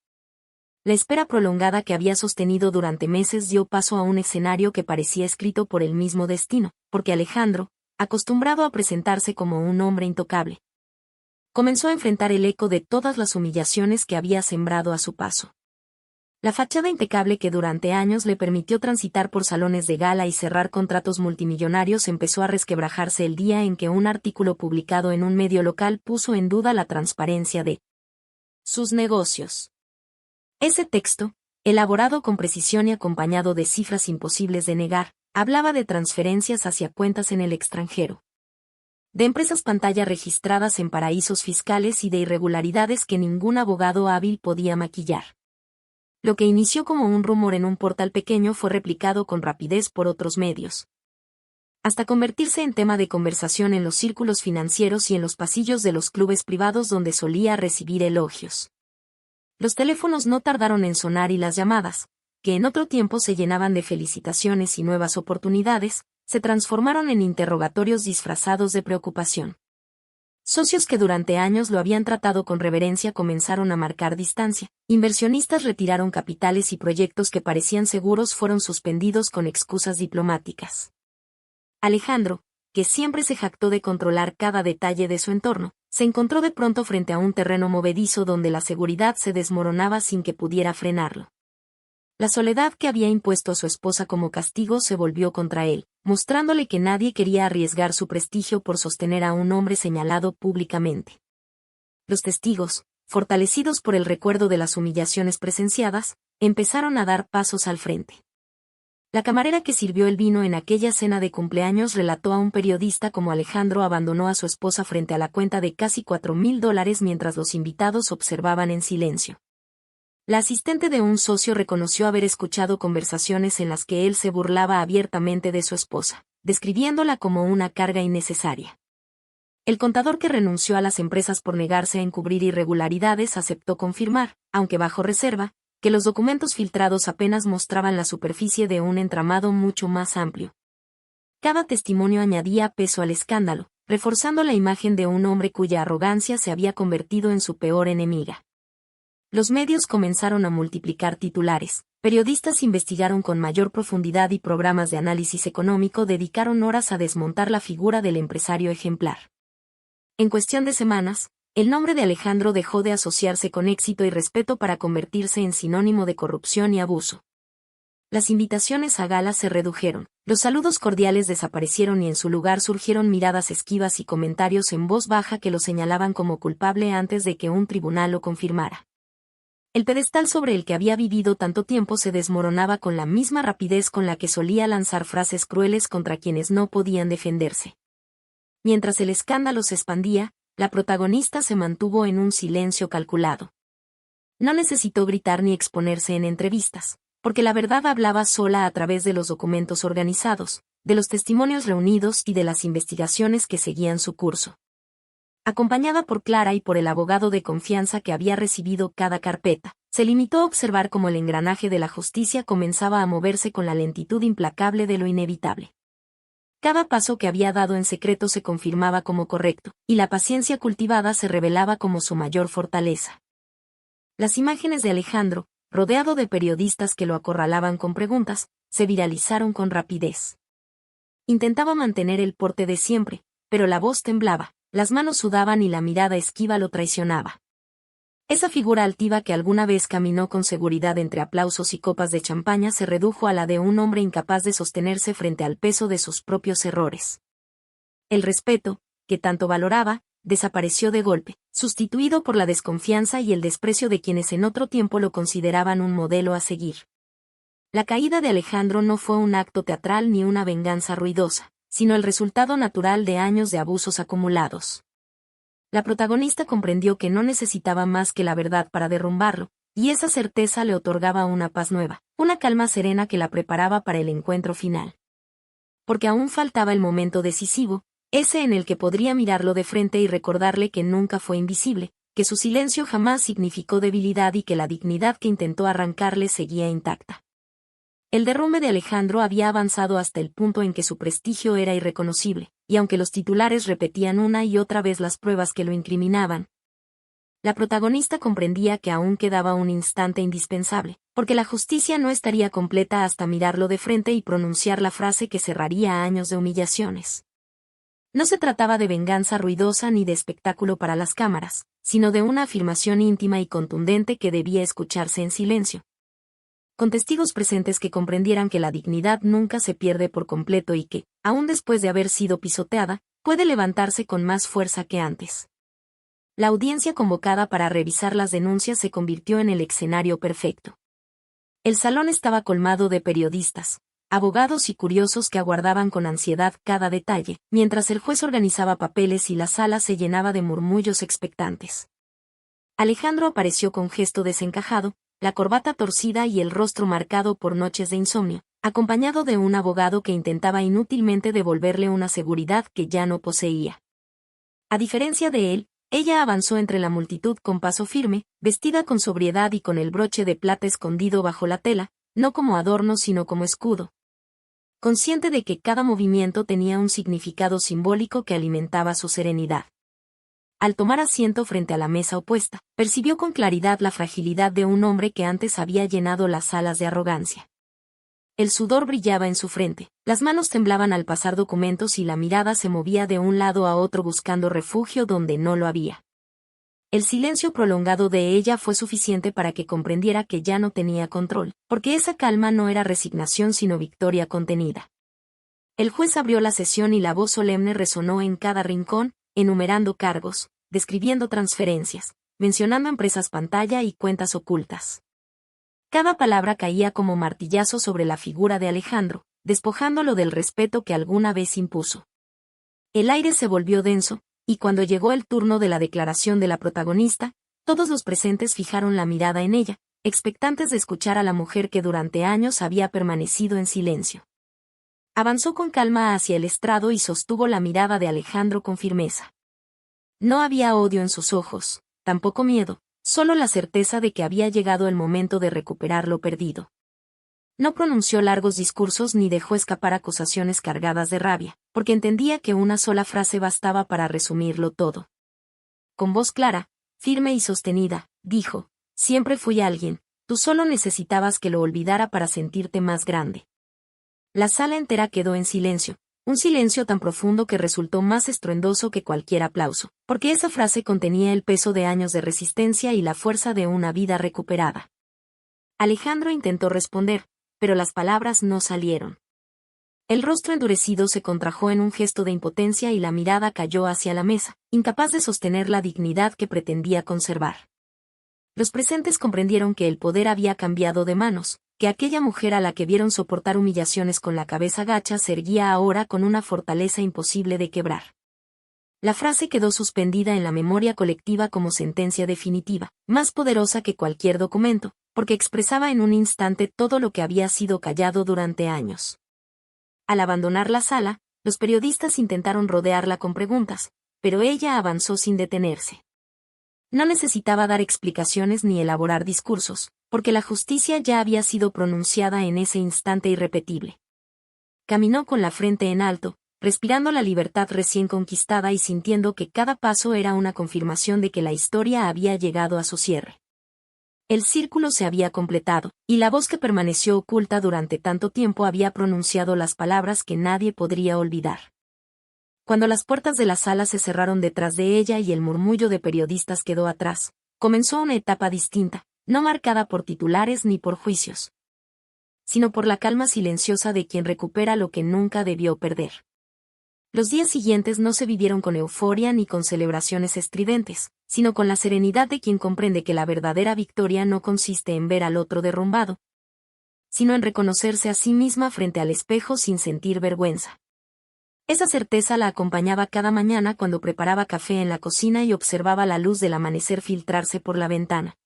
[SPEAKER 1] La espera prolongada que había sostenido durante meses dio paso a un escenario que parecía escrito por el mismo destino, porque Alejandro, acostumbrado a presentarse como un hombre intocable, comenzó a enfrentar el eco de todas las humillaciones que había sembrado a su paso. La fachada impecable que durante años le permitió transitar por salones de gala y cerrar contratos multimillonarios empezó a resquebrajarse el día en que un artículo publicado en un medio local puso en duda la transparencia de sus negocios. Ese texto, elaborado con precisión y acompañado de cifras imposibles de negar, hablaba de transferencias hacia cuentas en el extranjero, de empresas pantalla registradas en paraísos fiscales y de irregularidades que ningún abogado hábil podía maquillar. Lo que inició como un rumor en un portal pequeño fue replicado con rapidez por otros medios, hasta convertirse en tema de conversación en los círculos financieros y en los pasillos de los clubes privados donde solía recibir elogios. Los teléfonos no tardaron en sonar y las llamadas, que en otro tiempo se llenaban de felicitaciones y nuevas oportunidades, se transformaron en interrogatorios disfrazados de preocupación. Socios que durante años lo habían tratado con reverencia comenzaron a marcar distancia, inversionistas retiraron capitales y proyectos que parecían seguros fueron suspendidos con excusas diplomáticas. Alejandro, que siempre se jactó de controlar cada detalle de su entorno, se encontró de pronto frente a un terreno movedizo donde la seguridad se desmoronaba sin que pudiera frenarlo. La soledad que había impuesto a su esposa como castigo se volvió contra él, mostrándole que nadie quería arriesgar su prestigio por sostener a un hombre señalado públicamente. Los testigos, fortalecidos por el recuerdo de las humillaciones presenciadas, empezaron a dar pasos al frente. La camarera que sirvió el vino en aquella cena de cumpleaños relató a un periodista cómo Alejandro abandonó a su esposa frente a la cuenta de casi $4,000 mientras los invitados observaban en silencio. La asistente de un socio reconoció haber escuchado conversaciones en las que él se burlaba abiertamente de su esposa, describiéndola como una carga innecesaria. El contador que renunció a las empresas por negarse a encubrir irregularidades aceptó confirmar, aunque bajo reserva, que los documentos filtrados apenas mostraban la superficie de un entramado mucho más amplio. Cada testimonio añadía peso al escándalo, reforzando la imagen de un hombre cuya arrogancia se había convertido en su peor enemiga. Los medios comenzaron a multiplicar titulares, periodistas investigaron con mayor profundidad y programas de análisis económico dedicaron horas a desmontar la figura del empresario ejemplar. En cuestión de semanas, el nombre de Alejandro dejó de asociarse con éxito y respeto para convertirse en sinónimo de corrupción y abuso. Las invitaciones a gala se redujeron, los saludos cordiales desaparecieron y en su lugar surgieron miradas esquivas y comentarios en voz baja que lo señalaban como culpable antes de que un tribunal lo confirmara. El pedestal sobre el que había vivido tanto tiempo se desmoronaba con la misma rapidez con la que solía lanzar frases crueles contra quienes no podían defenderse. Mientras el escándalo se expandía, la protagonista se mantuvo en un silencio calculado. No necesitó gritar ni exponerse en entrevistas, porque la verdad hablaba sola a través de los documentos organizados, de los testimonios reunidos y de las investigaciones que seguían su curso. Acompañada por Clara y por el abogado de confianza que había recibido cada carpeta, se limitó a observar cómo el engranaje de la justicia comenzaba a moverse con la lentitud implacable de lo inevitable. Cada paso que había dado en secreto se confirmaba como correcto, y la paciencia cultivada se revelaba como su mayor fortaleza. Las imágenes de Alejandro, rodeado de periodistas que lo acorralaban con preguntas, se viralizaron con rapidez. Intentaba mantener el porte de siempre, pero la voz temblaba, las manos sudaban y la mirada esquiva lo traicionaba. Esa figura altiva que alguna vez caminó con seguridad entre aplausos y copas de champaña se redujo a la de un hombre incapaz de sostenerse frente al peso de sus propios errores. El respeto, que tanto valoraba, desapareció de golpe, sustituido por la desconfianza y el desprecio de quienes en otro tiempo lo consideraban un modelo a seguir. La caída de Alejandro no fue un acto teatral ni una venganza ruidosa, sino el resultado natural de años de abusos acumulados. La protagonista comprendió que no necesitaba más que la verdad para derrumbarlo, y esa certeza le otorgaba una paz nueva, una calma serena que la preparaba para el encuentro final. Porque aún faltaba el momento decisivo, ese en el que podría mirarlo de frente y recordarle que nunca fue invisible, que su silencio jamás significó debilidad y que la dignidad que intentó arrancarle seguía intacta. El derrumbe de Alejandro había avanzado hasta el punto en que su prestigio era irreconocible, y aunque los titulares repetían una y otra vez las pruebas que lo incriminaban, la protagonista comprendía que aún quedaba un instante indispensable, porque la justicia no estaría completa hasta mirarlo de frente y pronunciar la frase que cerraría años de humillaciones. No se trataba de venganza ruidosa ni de espectáculo para las cámaras, sino de una afirmación íntima y contundente que debía escucharse en silencio, con testigos presentes que comprendieran que la dignidad nunca se pierde por completo y que, aun después de haber sido pisoteada, puede levantarse con más fuerza que antes. La audiencia convocada para revisar las denuncias se convirtió en el escenario perfecto. El salón estaba colmado de periodistas, abogados y curiosos que aguardaban con ansiedad cada detalle, mientras el juez organizaba papeles y la sala se llenaba de murmullos expectantes. Alejandro apareció con gesto desencajado, la corbata torcida y el rostro marcado por noches de insomnio, acompañado de un abogado que intentaba inútilmente devolverle una seguridad que ya no poseía. A diferencia de él, ella avanzó entre la multitud con paso firme, vestida con sobriedad y con el broche de plata escondido bajo la tela, no como adorno sino como escudo. Consciente de que cada movimiento tenía un significado simbólico que alimentaba su serenidad. Al tomar asiento frente a la mesa opuesta, percibió con claridad la fragilidad de un hombre que antes había llenado las salas de arrogancia. El sudor brillaba en su frente, las manos temblaban al pasar documentos y la mirada se movía de un lado a otro buscando refugio donde no lo había. El silencio prolongado de ella fue suficiente para que comprendiera que ya no tenía control, porque esa calma no era resignación sino victoria contenida. El juez abrió la sesión y la voz solemne resonó en cada rincón, enumerando cargos, describiendo transferencias, mencionando empresas pantalla y cuentas ocultas. Cada palabra caía como martillazo sobre la figura de Alejandro, despojándolo del respeto que alguna vez impuso. El aire se volvió denso, y cuando llegó el turno de la declaración de la protagonista, todos los presentes fijaron la mirada en ella, expectantes de escuchar a la mujer que durante años había permanecido en silencio. Avanzó con calma hacia el estrado y sostuvo la mirada de Alejandro con firmeza. No había odio en sus ojos, tampoco miedo, solo la certeza de que había llegado el momento de recuperar lo perdido. No pronunció largos discursos ni dejó escapar acusaciones cargadas de rabia, porque entendía que una sola frase bastaba para resumirlo todo. Con voz clara, firme y sostenida, dijo: «Siempre fui alguien, tú solo necesitabas que lo olvidara para sentirte más grande». La sala entera quedó en silencio, un silencio tan profundo que resultó más estruendoso que cualquier aplauso, porque esa frase contenía el peso de años de resistencia y la fuerza de una vida recuperada. Alejandro intentó responder, pero las palabras no salieron. El rostro endurecido se contrajo en un gesto de impotencia y la mirada cayó hacia la mesa, incapaz de sostener la dignidad que pretendía conservar. Los presentes comprendieron que el poder había cambiado de manos, que aquella mujer a la que vieron soportar humillaciones con la cabeza gacha se erguía ahora con una fortaleza imposible de quebrar. La frase quedó suspendida en la memoria colectiva como sentencia definitiva, más poderosa que cualquier documento, porque expresaba en un instante todo lo que había sido callado durante años. Al abandonar la sala, los periodistas intentaron rodearla con preguntas, pero ella avanzó sin detenerse. No necesitaba dar explicaciones ni elaborar discursos, porque la justicia ya había sido pronunciada en ese instante irrepetible. Caminó con la frente en alto, respirando la libertad recién conquistada y sintiendo que cada paso era una confirmación de que la historia había llegado a su cierre. El círculo se había completado, y la voz que permaneció oculta durante tanto tiempo había pronunciado las palabras que nadie podría olvidar. Cuando las puertas de la sala se cerraron detrás de ella y el murmullo de periodistas quedó atrás, comenzó una etapa distinta, no marcada por titulares ni por juicios, sino por la calma silenciosa de quien recupera lo que nunca debió perder. Los días siguientes no se vivieron con euforia ni con celebraciones estridentes, sino con la serenidad de quien comprende que la verdadera victoria no consiste en ver al otro derrumbado, sino en reconocerse a sí misma frente al espejo sin sentir vergüenza. Esa certeza la acompañaba cada mañana cuando preparaba café en la cocina y observaba la luz del amanecer filtrarse por la ventana.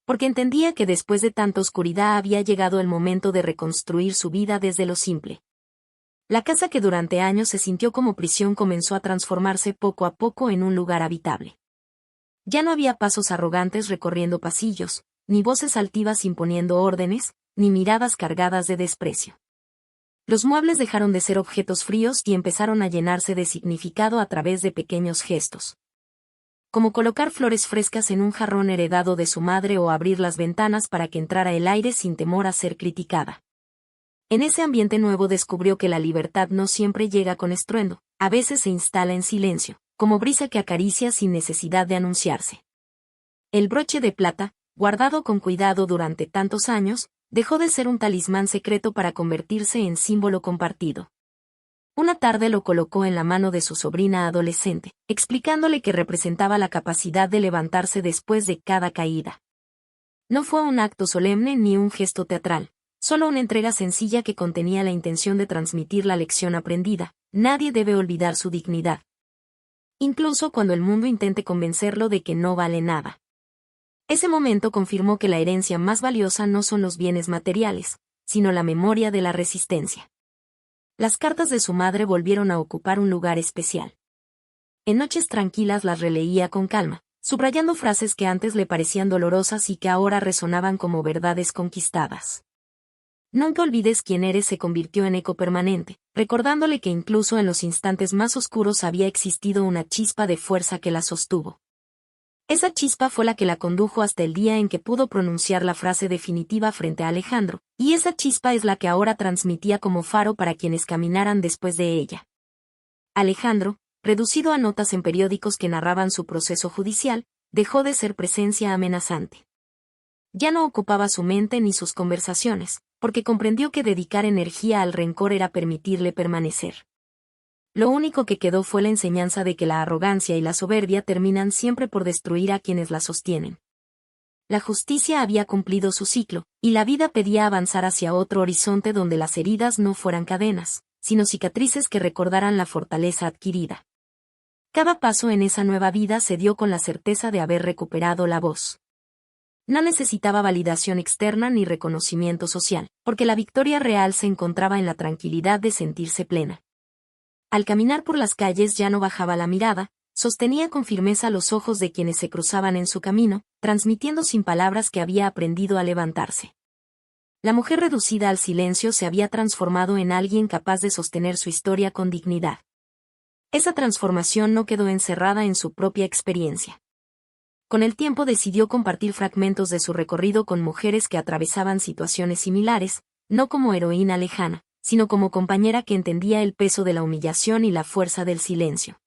[SPEAKER 1] Porque entendía que después de tanta oscuridad había llegado el momento de reconstruir su vida desde lo simple. La casa que durante años se sintió como prisión comenzó a transformarse poco a poco en un lugar habitable. Ya no había pasos arrogantes recorriendo pasillos, ni voces altivas imponiendo órdenes, ni miradas cargadas de desprecio. Los muebles dejaron de ser objetos fríos y empezaron a llenarse de significado a través de pequeños gestos. Como colocar flores frescas en un jarrón heredado de su madre o abrir las ventanas para que entrara el aire sin temor a ser criticada. En ese ambiente nuevo descubrió que la libertad no siempre llega con estruendo, a veces se instala en silencio, como brisa que acaricia sin necesidad de anunciarse. El broche de plata, guardado con cuidado durante tantos años, dejó de ser un talismán secreto para convertirse en símbolo compartido. Una tarde lo colocó en la mano de su sobrina adolescente, explicándole que representaba la capacidad de levantarse después de cada caída. No fue un acto solemne ni un gesto teatral, solo una entrega sencilla que contenía la intención de transmitir la lección aprendida: nadie debe olvidar su dignidad, incluso cuando el mundo intente convencerlo de que no vale nada. Ese momento confirmó que la herencia más valiosa no son los bienes materiales, sino la memoria de la resistencia. Las cartas de su madre volvieron a ocupar un lugar especial. En noches tranquilas las releía con calma, subrayando frases que antes le parecían dolorosas y que ahora resonaban como verdades conquistadas. Nunca olvides quién eres se convirtió en eco permanente, recordándole que incluso en los instantes más oscuros había existido una chispa de fuerza que la sostuvo. Esa chispa fue la que la condujo hasta el día en que pudo pronunciar la frase definitiva frente a Alejandro, y esa chispa es la que ahora transmitía como faro para quienes caminaran después de ella. Alejandro, reducido a notas en periódicos que narraban su proceso judicial, dejó de ser presencia amenazante. Ya no ocupaba su mente ni sus conversaciones, porque comprendió que dedicar energía al rencor era permitirle permanecer. Lo único que quedó fue la enseñanza de que la arrogancia y la soberbia terminan siempre por destruir a quienes la sostienen. La justicia había cumplido su ciclo, y la vida pedía avanzar hacia otro horizonte donde las heridas no fueran cadenas, sino cicatrices que recordaran la fortaleza adquirida. Cada paso en esa nueva vida se dio con la certeza de haber recuperado la voz. No necesitaba validación externa ni reconocimiento social, porque la victoria real se encontraba en la tranquilidad de sentirse plena. Al caminar por las calles ya no bajaba la mirada, sostenía con firmeza los ojos de quienes se cruzaban en su camino, transmitiendo sin palabras que había aprendido a levantarse. La mujer reducida al silencio se había transformado en alguien capaz de sostener su historia con dignidad. Esa transformación no quedó encerrada en su propia experiencia. Con el tiempo decidió compartir fragmentos de su recorrido con mujeres que atravesaban situaciones similares, no como heroína lejana, sino como compañera que entendía el peso de la humillación y la fuerza del silencio.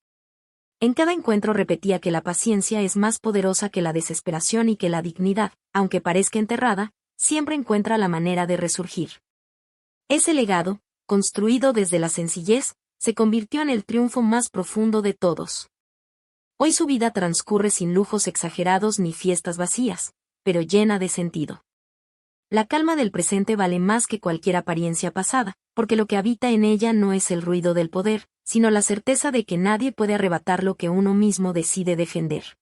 [SPEAKER 1] En cada encuentro repetía que la paciencia es más poderosa que la desesperación y que la dignidad, aunque parezca enterrada, siempre encuentra la manera de resurgir. Ese legado, construido desde la sencillez, se convirtió en el triunfo más profundo de todos. Hoy su vida transcurre sin lujos exagerados ni fiestas vacías, pero llena de sentido. La calma del presente vale más que cualquier apariencia pasada, porque lo que habita en ella no es el ruido del poder, sino la certeza de que nadie puede arrebatar lo que uno mismo decide defender.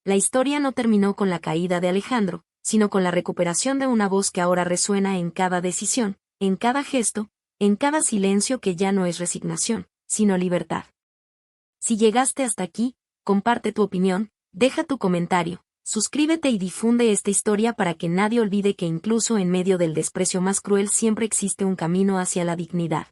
[SPEAKER 1] La historia no terminó con la caída de Alejandro, sino con la recuperación de una voz que ahora resuena en cada decisión, en cada gesto, en cada silencio que ya no es resignación, sino libertad. Si llegaste hasta aquí, comparte tu opinión, deja tu comentario, suscríbete y difunde esta historia para que nadie olvide que incluso en medio del desprecio más cruel siempre existe un camino hacia la dignidad.